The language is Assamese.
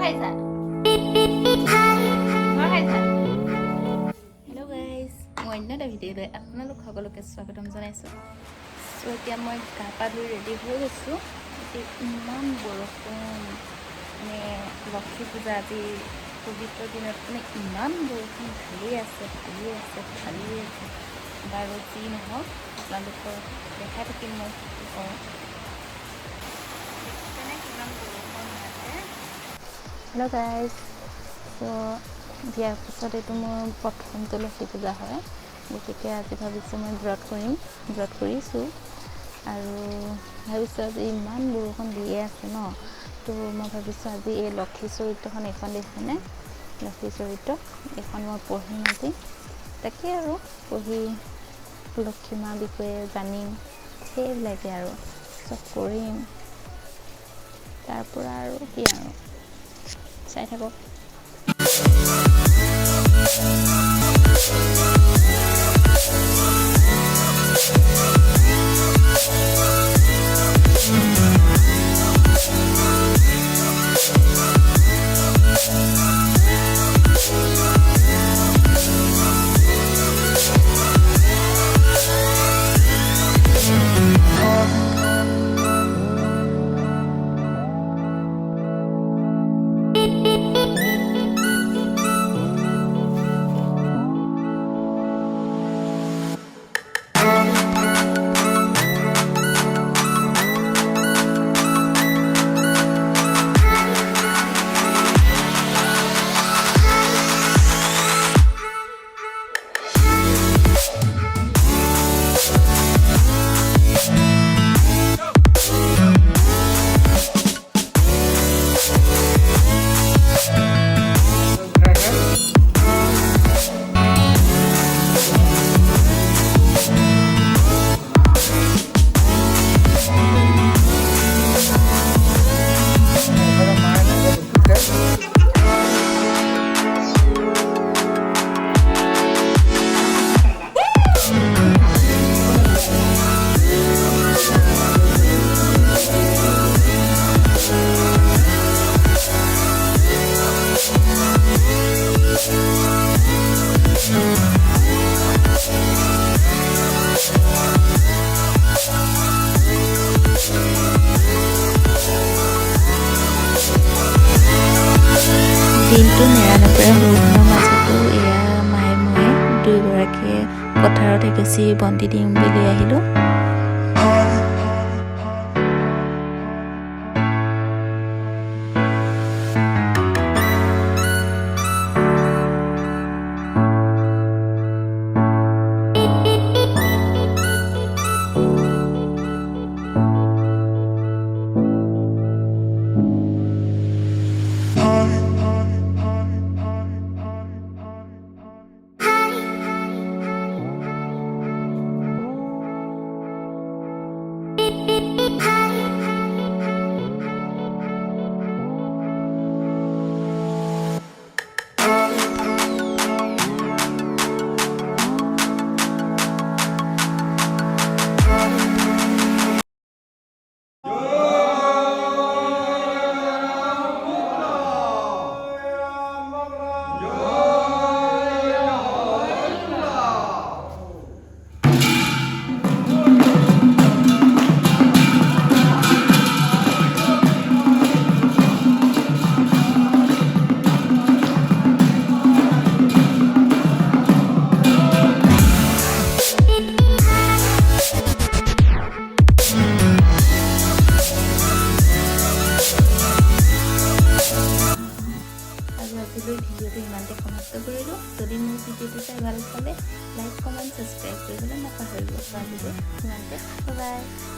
খাইছা হেল্ল' গাইজ মই অন্য এটা ভিডিঅ'লৈ আপোনালোক সকলোকে স্বাগতম জনাইছোঁ চ' এতিয়া মই গা পা ধুই ৰেডি হৈ গৈছোঁ এতিয়া ইমান বৰষুণ মানে লক্ষী পূজা আজি পবিত্ৰ দিনত মানে ইমান বৰষুণ ঢালিয়ে আছে বাৰু যি নহওক আপোনালোকৰ দেখাই থাকিম মই কি কৰোঁ হেল্ল' গাইজ চ' বিয়াৰ পিছত এইটো মোৰ প্ৰথম তুলসী পূজা হয় গতিকে আজি ভাবিছোঁ মই ব্ৰত কৰিছোঁ আৰু ভাবিছোঁ আজি ইমান বৰষুণ দিয়ে আছে ন তো মই ভাবিছোঁ আজি এই লক্ষী চৰিত্ৰখন এইখন দেখিছেনে লক্ষী চৰিত্ৰ এইখন মই পঢ়িম আজি তাকে আৰু পঢ়ি লক্ষী মাৰ বিষয়ে জানিম সেইবিলাকে আৰু চব কৰিম তাৰপৰা আৰু কি আৰু চাই থাকক দিনটো নেৰানেপেৰা বৰষুণৰ মাজতো এয়া মায়ে মই দুয়োগৰাকীয়ে পথাৰত এগছি বন্তি দিম বুলি আহিলোঁ ভিডিঅ'টো ইমানতে সমাপ্ত কৰিলোঁ যদি মোৰ ভিডিঅ'টো চাই ভাল পালে লাইক কমেণ্ট ছাবস্ক্ৰাইব কৰিবলৈ নাপাহৰিব ইমানতে বাই